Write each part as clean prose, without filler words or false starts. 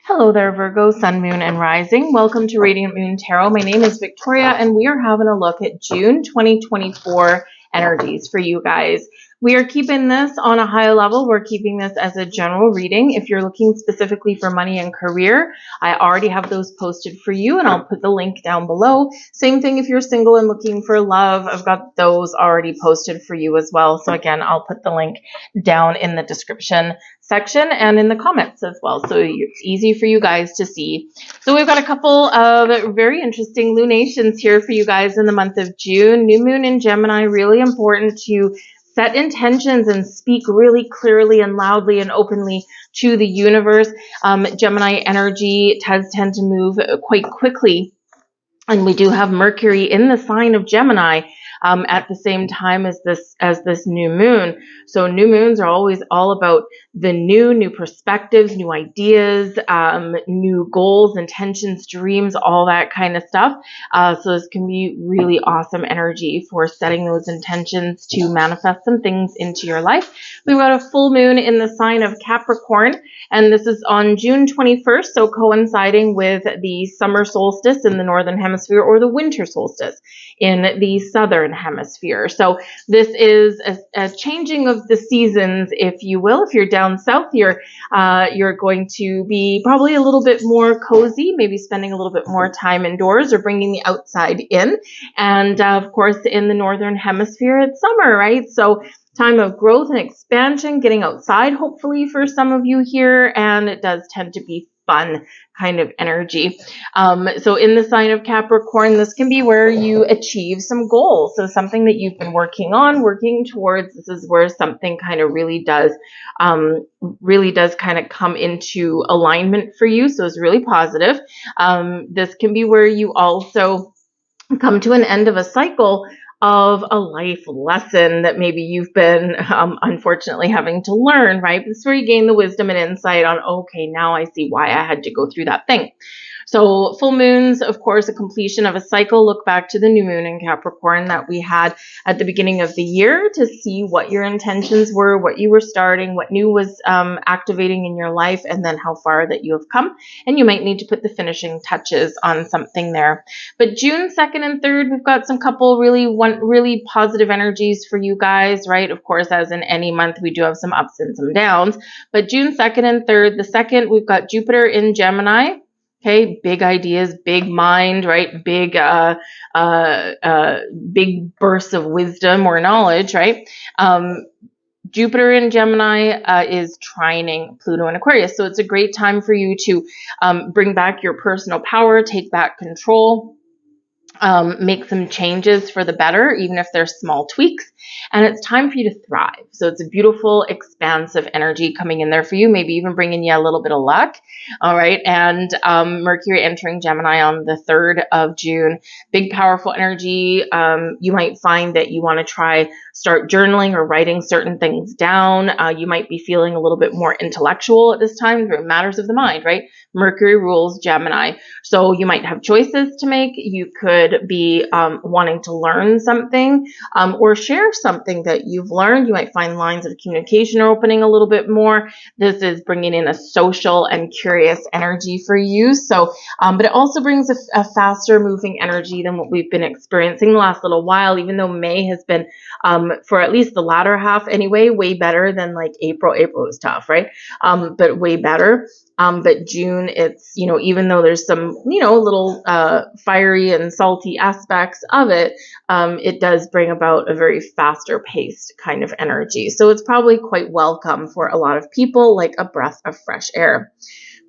Hello there, Virgo, Sun, Moon, and Rising. Welcome to Radiant Moon Tarot. My name is Victoria, and we are having a look at June 2024 energies for you guys. We are keeping this on a high level. We're keeping this as a general reading. If you're looking specifically for money and career, I already have those posted for you, and I'll put the link down below. Same thing if you're single and looking for love. I've got those already posted for you as well. So again, I'll put the link down in the description section and in the comments as well, so it's easy for you guys to see. So we've got a couple of very interesting lunations here for you guys in the month of June. New moon in Gemini, really important to set intentions and speak really clearly and loudly and openly to the universe. Gemini energy does tend to move quite quickly, and we do have Mercury in the sign of Gemini at the same time as this new moon. So new moons are always all about the new perspectives, new ideas, new goals, intentions, dreams, all that kind of stuff. So this can be really awesome energy for setting those intentions to manifest some things into your life. We've got a full moon in the sign of Capricorn, and this is on June 21st, so coinciding with the summer solstice in the northern hemisphere, or the winter solstice in the southern hemisphere. So this is a changing of the seasons, if you will. If you're down south, you're going to be probably a little bit more cozy, maybe spending a little bit more time indoors or bringing the outside in. And of course, in the northern hemisphere, it's summer, right? So time of growth and expansion, getting outside, hopefully for some of you here, and it does tend to be fun kind of energy. So in the sign of Capricorn, this can be where you achieve some goals. So something that you've been working on, working towards, this is where something kind of really does kind of come into alignment for you. So it's really positive. This can be where you also come to an end of a cycle of a life lesson that maybe you've been unfortunately having to learn, right? This is where you gain the wisdom and insight on, okay, now I see why I had to go through that thing. So full moons, of course, a completion of a cycle. Look back to the new moon in Capricorn that we had at the beginning of the year to see what your intentions were, what you were starting, what new was activating in your life, and then how far that you have come. And you might need to put the finishing touches on something there. But June 2nd and 3rd, we've got some couple really positive energies for you guys, right? Of course, as in any month, we do have some ups and some downs. But June 2nd and 3rd, the 2nd, we've got Jupiter in Gemini. Okay, big ideas, big mind, right? Big bursts of wisdom or knowledge, right? Jupiter in Gemini is trining Pluto in Aquarius. So it's a great time for you to bring back your personal power, take back control, make some changes for the better, even if they're small tweaks. And it's time for you to thrive. So it's a beautiful, expansive energy coming in there for you, maybe even bringing you a little bit of luck. All right. And Mercury entering Gemini on the 3rd of June. Big, powerful energy. You might find that you want to start journaling or writing certain things down. You might be feeling a little bit more intellectual at this time. Matters of the mind, right? Mercury rules Gemini. So you might have choices to make. You could be wanting to learn something or share something that you've learned. You might find lines of communication are opening a little bit more. This is bringing in a social and curious energy for you. So, but it also brings a faster moving energy than what we've been experiencing the last little while, even though May has been, for at least the latter half anyway, way better than like April. April was tough, right? But way better. But June, it's, even though there's some, little fiery and salty aspects of it, it does bring about a very faster paced kind of energy. So it's probably quite welcome for a lot of people, like a breath of fresh air.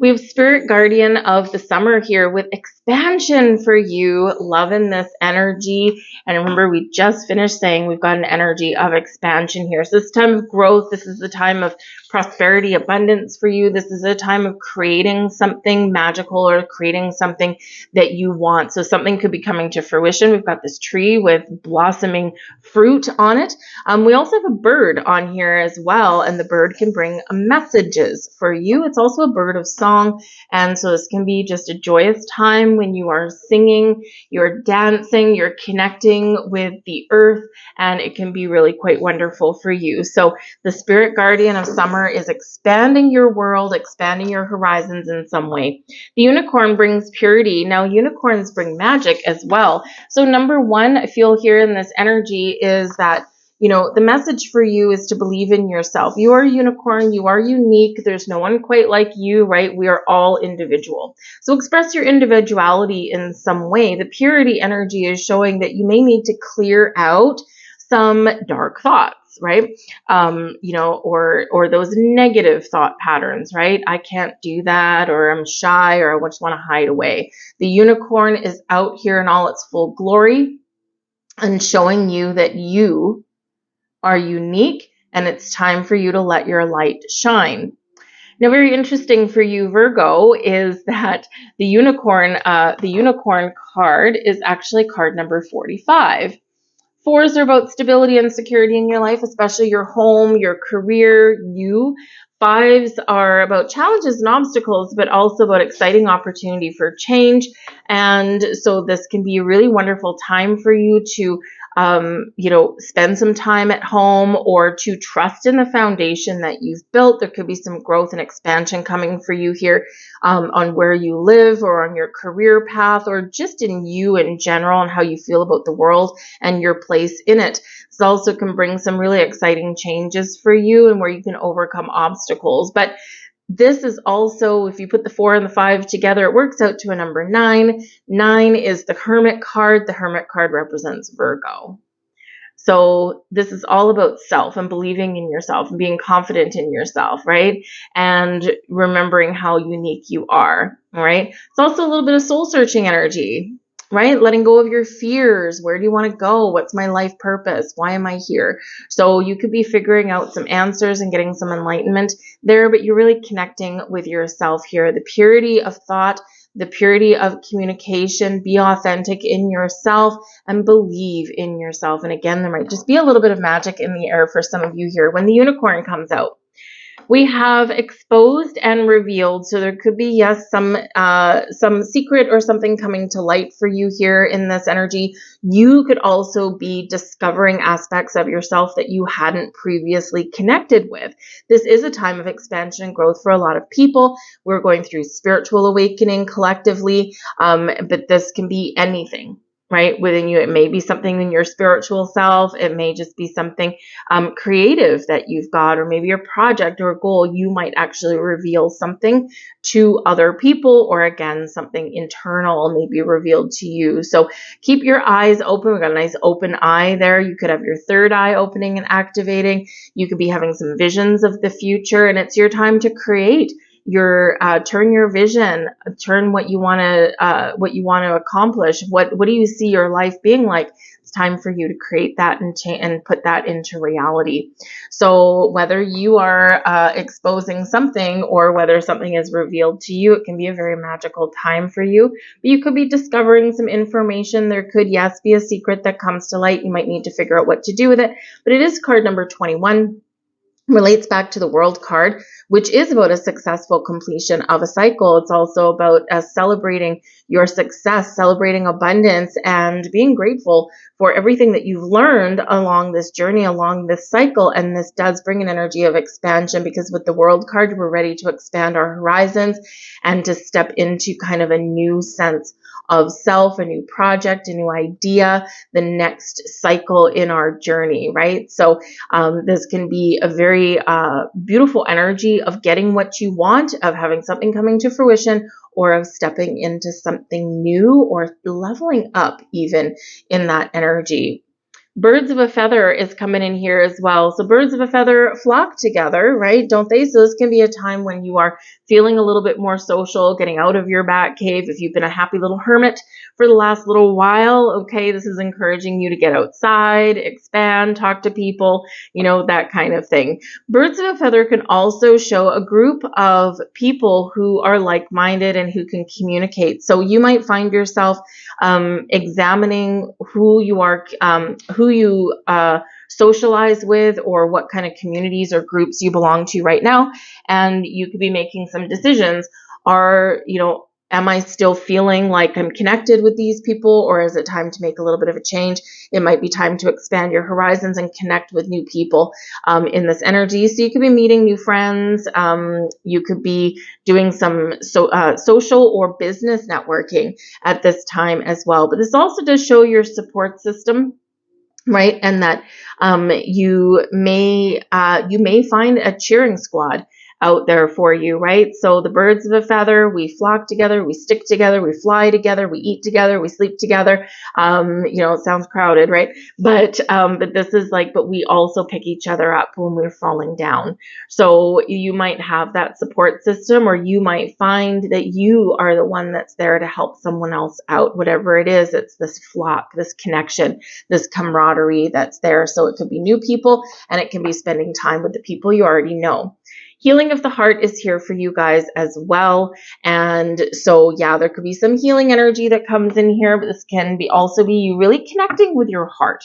We have Spirit Guardian of the summer here with expansion for you, loving this energy. And remember, we just finished saying we've got an energy of expansion here. So this time of growth, this is the time of prosperity, abundance for you. This is a time of creating something magical or creating something that you want. So something could be coming to fruition. We've got this tree with blossoming fruit on it. We also have a bird on here as well, and the bird can bring messages for you. It's also a bird of song. song. And so this can be just a joyous time when you are singing, you're dancing, you're connecting with the earth, and it can be really quite wonderful for you. So the spirit guardian of summer is expanding your world, expanding your horizons in some way. The unicorn brings purity. Now, unicorns bring magic as well. So number one, I feel here in this energy is that, you know, the message for you is to believe in yourself. You are a unicorn. You are unique. There's no one quite like you, right? We are all individual. So express your individuality in some way. The purity energy is showing that you may need to clear out some dark thoughts, right? You know, or those negative thought patterns, right? I can't do that, or I'm shy, or I just want to hide away. The unicorn is out here in all its full glory and showing you that you are unique, and it's time for you to let your light shine. Now, very interesting for you, Virgo, is that the unicorn card is actually card number 45. Fours are about stability and security in your life, especially your home, your career, you. Fives are about challenges and obstacles, but also about exciting opportunity for change. And so this can be a really wonderful time for you to you know, spend some time at home or to trust in the foundation that you've built. There could be some growth and expansion coming for you here on where you live or on your career path or just in you in general and how you feel about the world and your place in it. This also can bring some really exciting changes for you and where you can overcome obstacles. But this is also, if you put the 4 and the 5 together, it works out to a number 9. 9 is the Hermit card. The Hermit card represents Virgo. So this is all about self and believing in yourself and being confident in yourself, right? And remembering how unique you are, all right? It's also a little bit of soul-searching energy, right? Letting go of your fears. Where do you want to go? What's my life purpose? Why am I here? So you could be figuring out some answers and getting some enlightenment there, but you're really connecting with yourself here. The purity of thought, the purity of communication, be authentic in yourself and believe in yourself. And again, there might just be a little bit of magic in the air for some of you here when the unicorn comes out. We have exposed and revealed. So there could be, yes, some secret or something coming to light for you here in this energy. You could also be discovering aspects of yourself that you hadn't previously connected with. This is a time of expansion and growth for a lot of people. We're going through spiritual awakening collectively, but this can be anything. Right within you. It may be something in your spiritual self. It may just be something creative that you've got, or maybe your project or a goal. You might actually reveal something to other people, or again, something internal may be revealed to you. So keep your eyes open. We've got a nice open eye there. You could have your third eye opening and activating. You could be having some visions of the future, and it's your time to create. Turn your vision, turn what you want to accomplish. What do you see your life being like? It's time for you to create that and put that into reality. So whether you are exposing something or whether something is revealed to you, it can be a very magical time for you. But you could be discovering some information. There could, yes, be a secret that comes to light. You might need to figure out what to do with it. But it is card number 21. Relates back to the World card, which is about a successful completion of a cycle. It's also about celebrating your success, celebrating abundance, and being grateful for everything that you've learned along this journey, along this cycle. And this does bring an energy of expansion, because with the World card, we're ready to expand our horizons and to step into kind of a new sense of self, a new project, a new idea, the next cycle in our journey, right? So this can be a very beautiful energy of getting what you want, of having something coming to fruition, or of stepping into something new or leveling up even in that energy. Birds of a feather is coming in here as well. So birds of a feather flock together, right? Don't they? So this can be a time when you are feeling a little bit more social, getting out of your bat cave. If you've been a happy little hermit for the last little while, okay, this is encouraging you to get outside, expand, talk to people, you know, that kind of thing. Birds of a feather can also show a group of people who are like-minded and who can communicate. So you might find yourself examining who you are, who you socialize with, or what kind of communities or groups you belong to right now. And you could be making some decisions Am I still feeling like I'm connected with these people, or is it time to make a little bit of a change? It might be time to expand your horizons and connect with new people in this energy. So you could be meeting new friends. You could be doing some social or business networking at this time as well. But this also does show your support system, right? And that you may find a cheering squad out there for you, right? So the birds of a feather, we flock together, we stick together, we fly together, we eat together, we sleep together. It sounds crowded, right? But this is like, but we also pick each other up when we're falling down. So you might have that support system, or you might find that you are the one that's there to help someone else out, whatever it is. It's this flock, this connection, this camaraderie that's there. So it could be new people, and it can be spending time with the people you already know. Healing of the heart is here for you guys as well. And so, yeah, there could be some healing energy that comes in here, but this can also be you really connecting with your heart,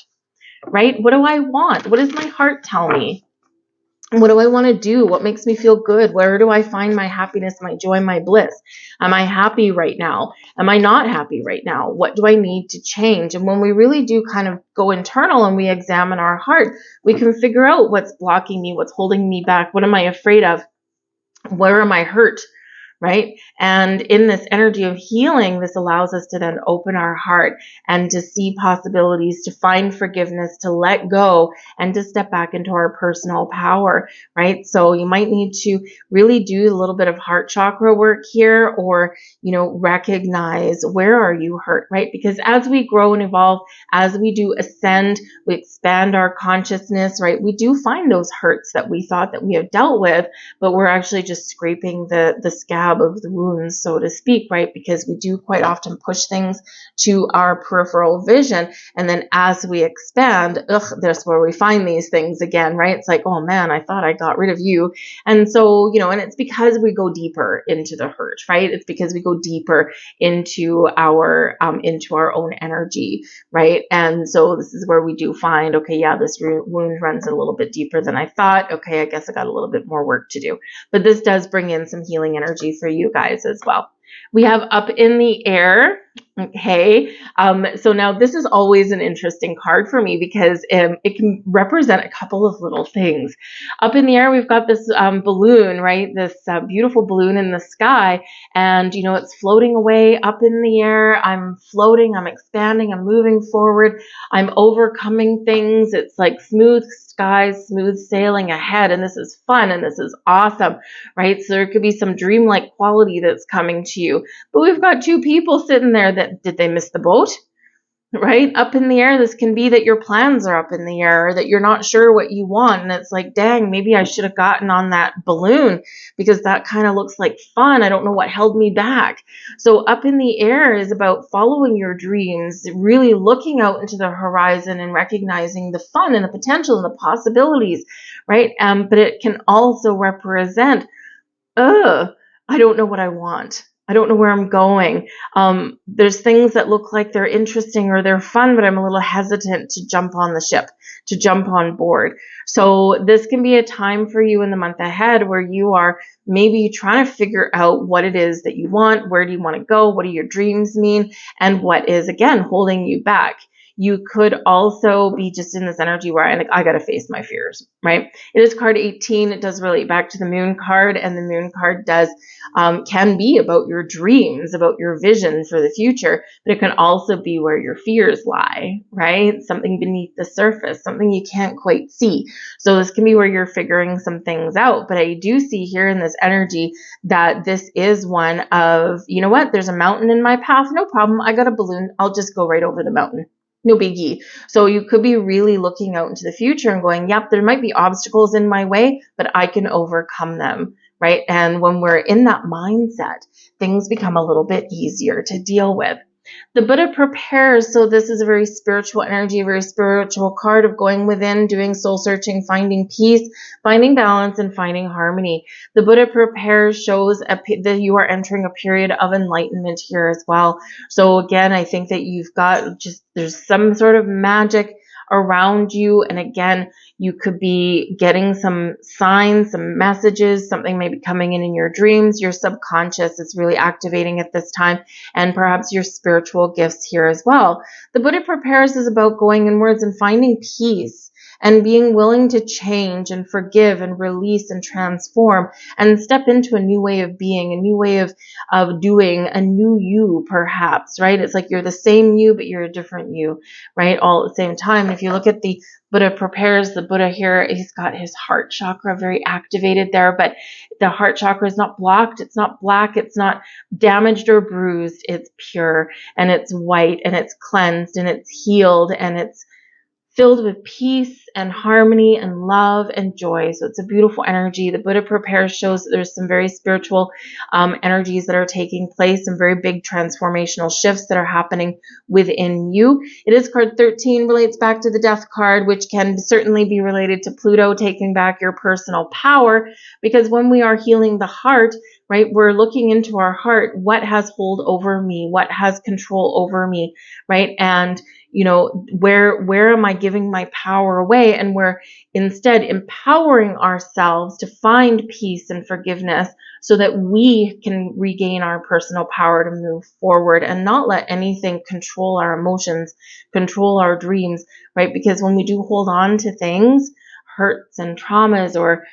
right? What do I want? What does my heart tell me? What do I want to do? What makes me feel good? Where do I find my happiness, my joy, my bliss? Am I happy right now? Am I not happy right now? What do I need to change? And when we really do kind of go internal and we examine our heart, we can figure out what's blocking me, what's holding me back. What am I afraid of? Where am I hurt? Right? And in this energy of healing, this allows us to then open our heart and to see possibilities, to find forgiveness, to let go, and to step back into our personal power, right? So you might need to really do a little bit of heart chakra work here, or, recognize where are you hurt, right? Because as we grow and evolve, as we do ascend, we expand our consciousness, right? We do find those hurts that we thought that we have dealt with, but we're actually just scraping the scab of the wounds, so to speak, right? Because we do quite often push things to our peripheral vision, and then as we expand, that's where we find these things again, right? It's like, oh man, I thought I got rid of you. And so, and it's because we go deeper into the hurt, right? It's because we go deeper into our own energy, right? And so this is where we do find, okay, yeah, this wound runs a little bit deeper than I thought. Okay, I guess I got a little bit more work to do. But this does bring in some healing energy for you guys as well. We have up in the air. Okay. So now this is always an interesting card for me because it can represent a couple of little things. Up in the air, we've got this balloon, right? This beautiful balloon in the sky. And, it's floating away up in the air. I'm floating, I'm expanding, I'm moving forward. I'm overcoming things. It's like smooth skies, smooth sailing ahead. And this is fun and this is awesome, right? So there could be some dreamlike quality that's coming to you. But we've got two people sitting there did they miss the boat? Right? Up in the air, this can be that your plans are up in the air, or that you're not sure what you want. And it's like, dang, maybe I should have gotten on that balloon because that kind of looks like fun. I don't know what held me back. So up in the air is about following your dreams, really looking out into the horizon and recognizing the fun and the potential and the possibilities, right? But it can also represent, I don't know what I want. I don't know where I'm going. There's things that look like they're interesting or they're fun, but I'm a little hesitant to jump on the ship, to jump on board. So this can be a time for you in the month ahead where you are maybe trying to figure out what it is that you want, where do you want to go, what do your dreams mean, and what is, again, holding you back. You could also be just in this energy where I got to face my fears, right? It is card 18. It does relate back to the moon card, and the moon card can be about your dreams, about your vision for the future, but it can also be where your fears lie, right? Something beneath the surface, something you can't quite see. So this can be where you're figuring some things out. But I do see here in this energy that this is one of, you know what? There's a mountain in my path. No problem. I got a balloon. I'll just go right over the mountain. No biggie. So you could be really looking out into the future and going, yep, there might be obstacles in my way, but I can overcome them, right? And when we're in that mindset, things become a little bit easier to deal with. The Buddha prepares, so this is a very spiritual energy, a very spiritual card of going within, doing soul searching, finding peace, finding balance, and finding harmony. The Buddha prepares shows that you are entering a period of enlightenment here as well. So again, I think that you've got there's some sort of magic around you. And again, you could be getting some signs, some messages, something may be coming in your dreams. Your subconscious is really activating at this time, and perhaps your spiritual gifts here as well. The Buddha prepares is about going inwards and finding peace and being willing to change and forgive and release and transform and step into a new way of being, a new way of doing, a new you perhaps, right? It's like you're the same you, but you're a different you, right? All at the same time. If you look at the Buddha prepares, the Buddha here, he's got his heart chakra very activated there, but the heart chakra is not blocked. It's not black. It's not damaged or bruised. It's pure and it's white and it's cleansed and it's healed and it's filled with peace and harmony and love and joy. So it's a beautiful energy. The Buddha prepares shows that there's some very spiritual energies that are taking place, some very big transformational shifts that are happening within you. It is card 13, relates back to the death card, which can certainly be related to Pluto taking back your personal power, because when we are healing the heart, right, we're looking into our heart. What has hold over me? What has control over me, right? And where am I giving my power away? And we're instead empowering ourselves to find peace and forgiveness so that we can regain our personal power to move forward and not let anything control our emotions, control our dreams, right? Because when we do hold on to things, hurts and traumas or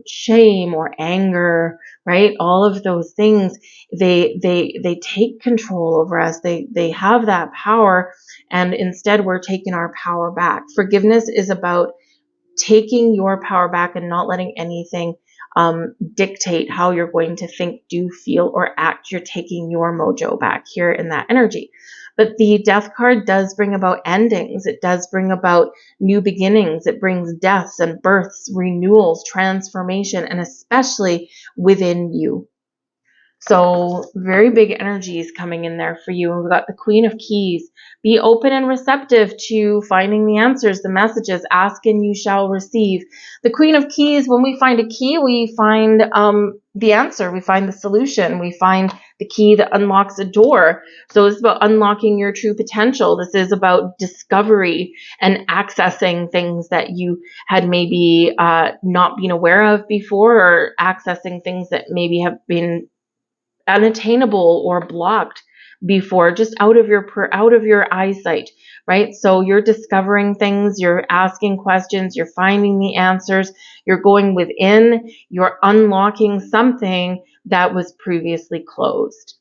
shame or anger, right? All of those things, they take control over us. They have that power, and instead we're taking our power back. Forgiveness is about taking your power back and not letting anything dictate how you're going to think, do, feel, or act. You're taking your mojo back here in that energy. But the death card does bring about endings. It does bring about new beginnings. It brings deaths and births, renewals, transformation, and especially within you. So very big energies coming in there for you. And we've got the Queen of Keys. Be open and receptive to finding the answers, the messages. Ask and you shall receive. The Queen of Keys, when we find a key, we find the answer. We find the solution. We find the key that unlocks a door. So it's about unlocking your true potential. This is about discovery and accessing things that you had maybe not been aware of before, or accessing things that maybe have been unattainable or blocked before, just out of your eyesight, right? So you're discovering things, you're asking questions, you're finding the answers, you're going within, you're unlocking something that was previously closed.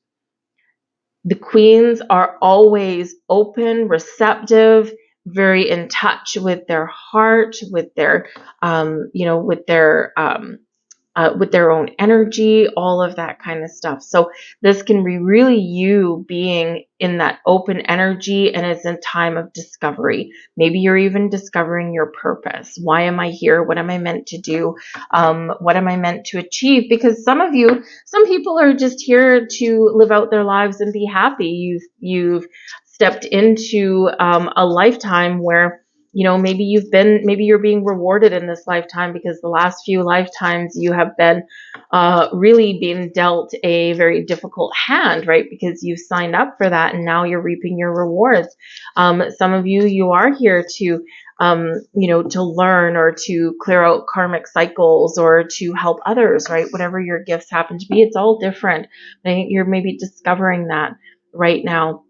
The queens are always open, receptive, very in touch with their heart, with their with their own energy, all of that kind of stuff. So this can be really you being in that open energy, and it's a time of discovery. Maybe you're even discovering your purpose. Why am I here? What am I meant to do? What am I meant to achieve? Because some people are just here to live out their lives and be happy. You've stepped into a lifetime where maybe you're being rewarded in this lifetime, because the last few lifetimes you have been really being dealt a very difficult hand, right? Because you signed up for that and now you're reaping your rewards. Some of you are here to to learn or to clear out karmic cycles or to help others, right? Whatever your gifts happen to be, it's all different. I think you're maybe discovering that right now.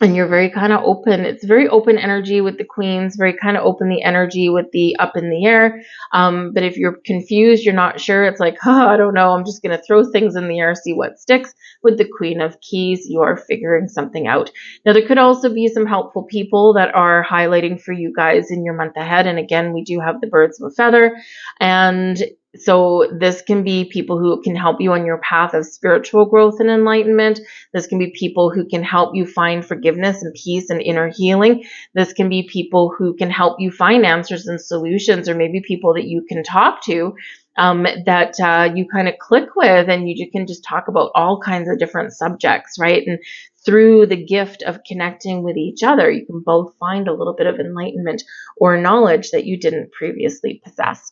And you're very kind of open. It's very open energy with the queens, very kind of open the energy with the up in the air. But if you're confused, you're not sure, it's like, I don't know, I'm just going to throw things in the air, see what sticks. With the Queen of Keys, you are figuring something out. Now, there could also be some helpful people that are highlighting for you guys in your month ahead. And again, we do have the birds of a feather. And so this can be people who can help you on your path of spiritual growth and enlightenment. This can be people who can help you find forgiveness and peace and inner healing. This can be people who can help you find answers and solutions, or maybe people that you can talk to that you kind of click with, and you can just talk about all kinds of different subjects, right? And through the gift of connecting with each other, you can both find a little bit of enlightenment or knowledge that you didn't previously possess.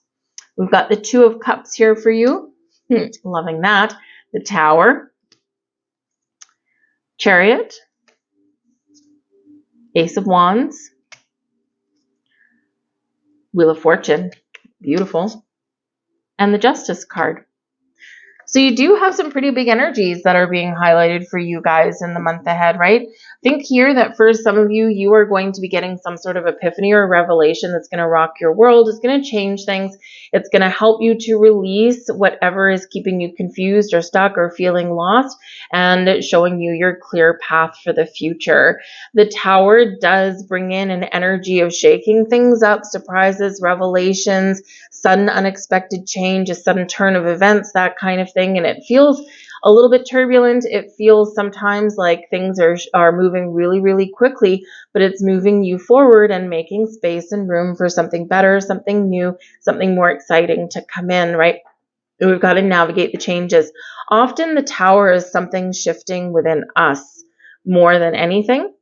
We've got the Two of Cups here for you. Loving that. The Tower, Chariot, Ace of Wands, Wheel of Fortune, beautiful. And the Justice card. So you do have some pretty big energies that are being highlighted for you guys in the month ahead, right? Think here that for some of you, you are going to be getting some sort of epiphany or revelation that's going to rock your world. It's going to change things. It's going to help you to release whatever is keeping you confused or stuck or feeling lost, and showing you your clear path for the future. The Tower does bring in an energy of shaking things up, surprises, revelations, sudden unexpected change, a sudden turn of events, that kind of thing. And it feels a little bit turbulent. It feels sometimes like things are moving really, really quickly, but it's moving you forward and making space and room for something better, something new, something more exciting to come in, right? And we've got to navigate the changes. Often the Tower is something shifting within us more than anything.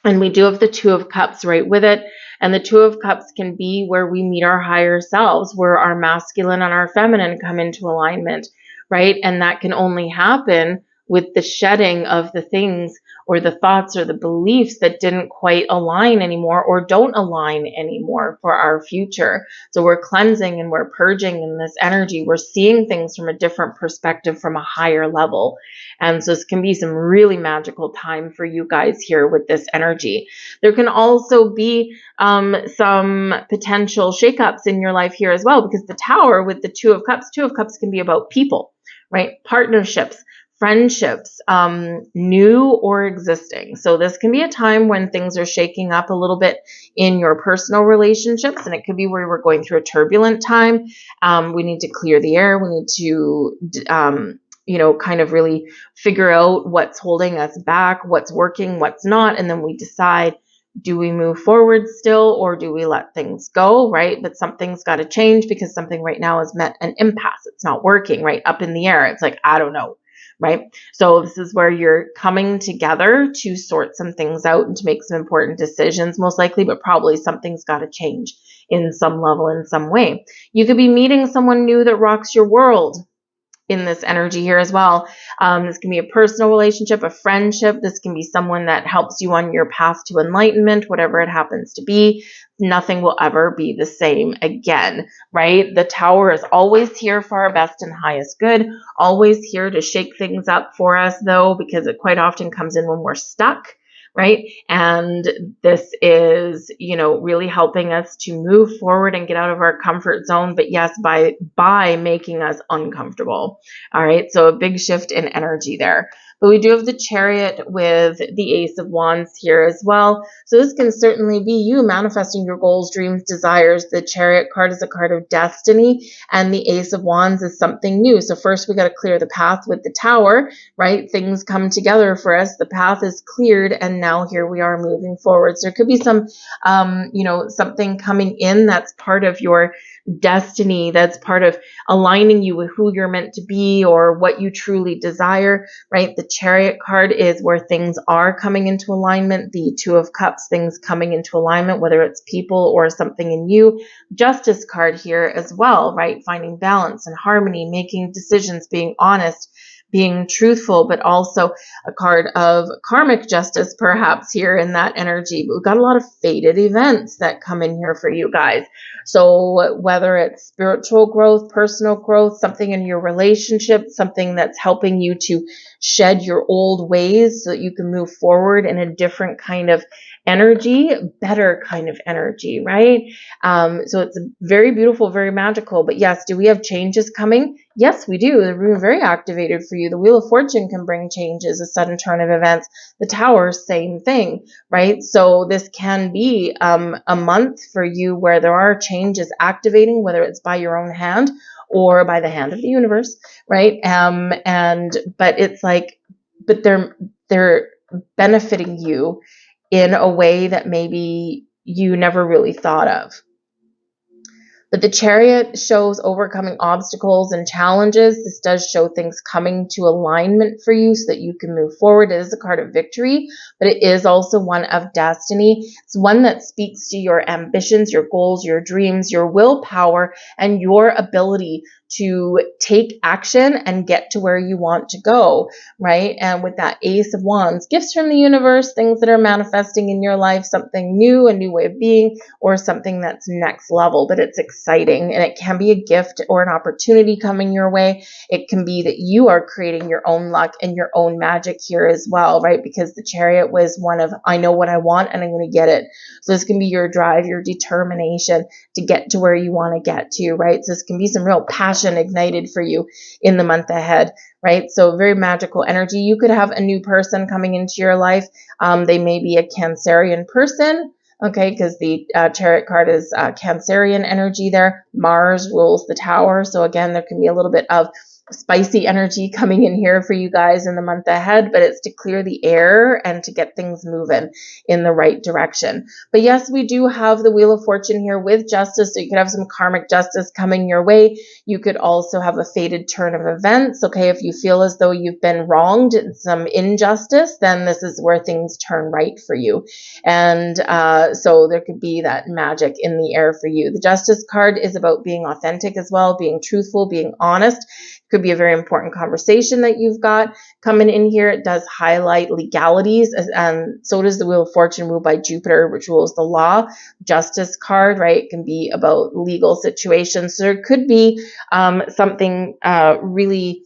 And we do have the Two of Cups right with it. And the Two of Cups can be where we meet our higher selves, where our masculine and our feminine come into alignment, right? And that can only happen with the shedding of the things or the thoughts or the beliefs that didn't quite align anymore or don't align anymore for our future. So we're cleansing and we're purging in this energy. We're seeing things from a different perspective, from a higher level. And so this can be some really magical time for you guys here with this energy. There can also be some potential shakeups in your life here as well, because the Tower with the Two of Cups can be about people, right? Partnerships, friendships, new or existing. So this can be a time when things are shaking up a little bit in your personal relationships, and it could be where we're going through a turbulent time. We need to clear the air. We need to kind of really figure out what's holding us back, what's working, what's not, and then we decide, do we move forward still, or do we let things go, right? But something's got to change, because something right now is met an impasse. It's not working, right? Up in the air. It's like, I don't know, right? So this is where you're coming together to sort some things out and to make some important decisions, most likely, but probably something's got to change in some level, in some way. You could be meeting someone new that rocks your world in this energy here as well. This can be a personal relationship, a friendship. This can be someone that helps you on your path to enlightenment, whatever it happens to be. Nothing will ever be the same again, right? The Tower is always here for our best and highest good, always here to shake things up for us, though, because it quite often comes in when we're stuck, right? And this is, really helping us to move forward and get out of our comfort zone, but yes, by making us uncomfortable. All right, so a big shift in energy there. But we do have the Chariot with the Ace of Wands here as well. So this can certainly be you manifesting your goals, dreams, desires. The Chariot card is a card of destiny, and the Ace of Wands is something new. So first we got to clear the path with the Tower, right? Things come together for us. The path is cleared, and now here we are moving forward. So there could be some, something coming in that's part of your destiny, that's part of aligning you with who you're meant to be or what you truly desire, right? The Chariot card is where things are coming into alignment. The Two of Cups, things coming into alignment, whether it's people or something in you. Justice card here as well, right? Finding balance and harmony, making decisions, being honest, being truthful, but also a card of karmic justice perhaps here in that energy. But we've got a lot of fated events that come in here for you guys. So whether it's spiritual growth, personal growth, something in your relationship, something that's helping you to shed your old ways so that you can move forward in a different kind of energy, better kind of energy, right? So it's very beautiful, very magical. But yes, do we have changes coming? Yes, we do. They're very activated for you. The Wheel of Fortune can bring changes, a sudden turn of events. The Tower, same thing, right? So this can be a month for you where there are changes activating, whether it's by your own hand or by the hand of the universe, right? But it's like, but they're benefiting you in a way that maybe you never really thought of. But the Chariot shows overcoming obstacles and challenges. This does show things coming to alignment for you so that you can move forward. It is a card of victory, but it is also one of destiny. It's one that speaks to your ambitions, your goals, your dreams, your willpower, and your ability to take action and get to where you want to go, right? And with that Ace of Wands, gifts from the universe, things that are manifesting in your life, something new, a new way of being, or something that's next level, but it's exciting. And it can be a gift or an opportunity coming your way. It can be that you are creating your own luck and your own magic here as well, right? Because the Chariot was one of, I know what I want and I'm going to get it. So this can be your drive, your determination to get to where you want to get to, right? So this can be some real passion ignited for you in the month ahead, right? So very magical energy. You could have a new person coming into your life. They may be a Cancerian person, okay, because the Chariot card is Cancerian energy there. Mars rules the Tower. So again, there can be a little bit of spicy energy coming in here for you guys in the month ahead, but it's to clear the air and to get things moving in the right direction. But yes, we do have the Wheel of Fortune here with justice, so you could have some karmic justice coming your way. You could also have a fated turn of events, okay? If you feel as though you've been wronged in some injustice, then this is where things turn right for you. And so there could be that magic in the air for you. The Justice card is about being authentic as well, being truthful, being honest. Could be a very important conversation that you've got coming in here. It does highlight legalities, and so does the Wheel of Fortune ruled by Jupiter, which rules the law. Justice card, right, can be about legal situations. So there could be something really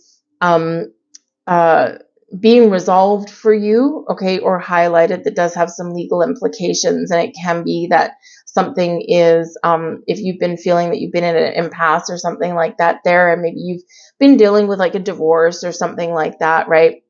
being resolved for you, okay, or highlighted that does have some legal implications. And it can be that something is, if you've been feeling that you've been in an impasse or something like that there, and maybe you've been dealing with like a divorce or something like that, right?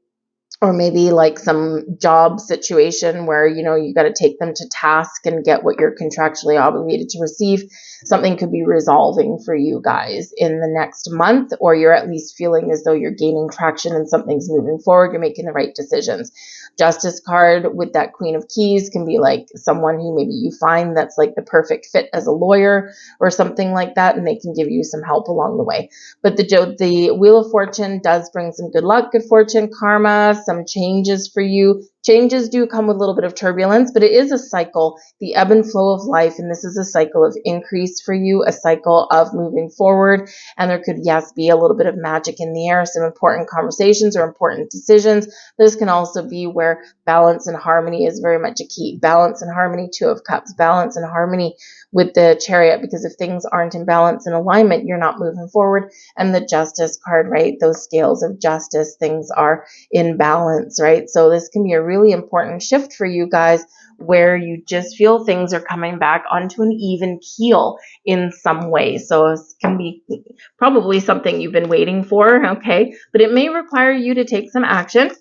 Or maybe like some job situation where, you know, you got to take them to task and get what you're contractually obligated to receive. Something could be resolving for you guys in the next month, or you're at least feeling as though you're gaining traction and something's moving forward. You're making the right decisions. Justice card with that Queen of Keys can be like someone who maybe you find that's like the perfect fit as a lawyer or something like that, and they can give you some help along the way. But the Wheel of Fortune does bring some good luck, good fortune, karma, some changes for you. Changes do come with a little bit of turbulence, but it is a cycle, the ebb and flow of life. And this is a cycle of increase for you, a cycle of moving forward. And there could, yes, be a little bit of magic in the air, some important conversations or important decisions. This can also be where balance and harmony is very much a key. Balance and harmony, Two of Cups, balance and harmony with the Chariot, because if things aren't in balance and alignment, you're not moving forward. And the Justice card, right? Those scales of justice, things are in balance, right? So this can be a really important shift for you guys where you just feel things are coming back onto an even keel in some way. So it can be probably something you've been waiting for, okay? But it may require you to take some action,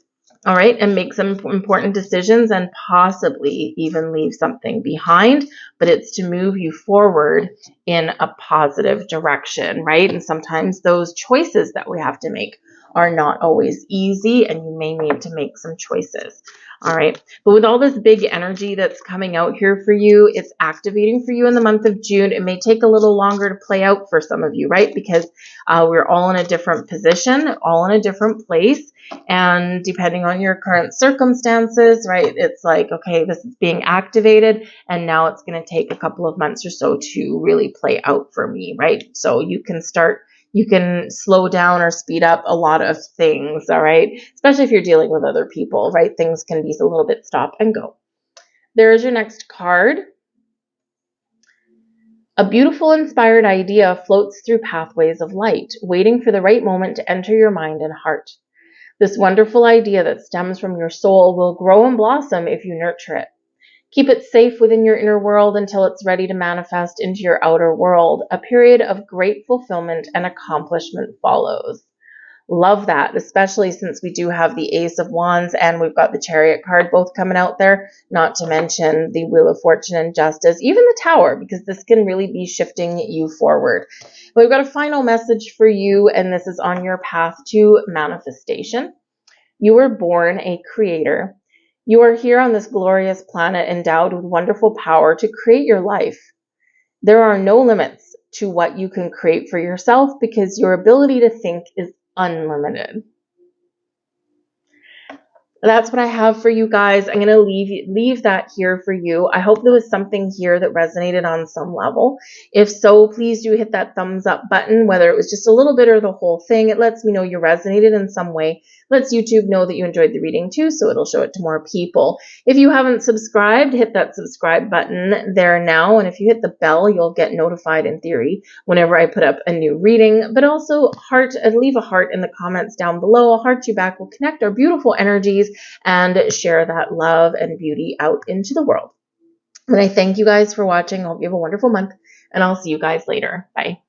all right, and make some important decisions and possibly even leave something behind, but it's to move you forward in a positive direction, right? And sometimes those choices that we have to make are not always easy, and you may need to make some choices. All right. But with all this big energy that's coming out here for you, it's activating for you in the month of June. It may take a little longer to play out for some of you, right? Because we're all in a different position, all in a different place. And depending on your current circumstances, right, it's like, okay, this is being activated, and now it's going to take a couple of months or so to really play out for me, right? So you can slow down or speed up a lot of things, all right? Especially if you're dealing with other people, right? Things can be a little bit stop and go. There's your next card. A beautiful, inspired idea floats through pathways of light, waiting for the right moment to enter your mind and heart. This wonderful idea that stems from your soul will grow and blossom if you nurture it. Keep it safe within your inner world until it's ready to manifest into your outer world. A period of great fulfillment and accomplishment follows. Love that, especially since we do have the Ace of Wands and we've got the Chariot card both coming out there, not to mention the Wheel of Fortune and Justice, even the Tower, because this can really be shifting you forward. We've got a final message for you, and this is on your path to manifestation. You were born a creator. You are here on this glorious planet endowed with wonderful power to create your life. There are no limits to what you can create for yourself because your ability to think is unlimited. That's what I have for you guys. I'm going to leave that here for you. I hope there was something here that resonated on some level. If so, please do hit that thumbs up button, whether it was just a little bit or the whole thing. It lets me know you resonated in some way. Lets YouTube know that you enjoyed the reading too, so it'll show it to more people. If you haven't subscribed, hit that subscribe button there now. And if you hit the bell, you'll get notified in theory whenever I put up a new reading. But also leave a heart in the comments down below. A heart you back will connect our beautiful energies and share that love and beauty out into the world. And I thank you guys for watching. I hope you have a wonderful month, and I'll see you guys later. Bye.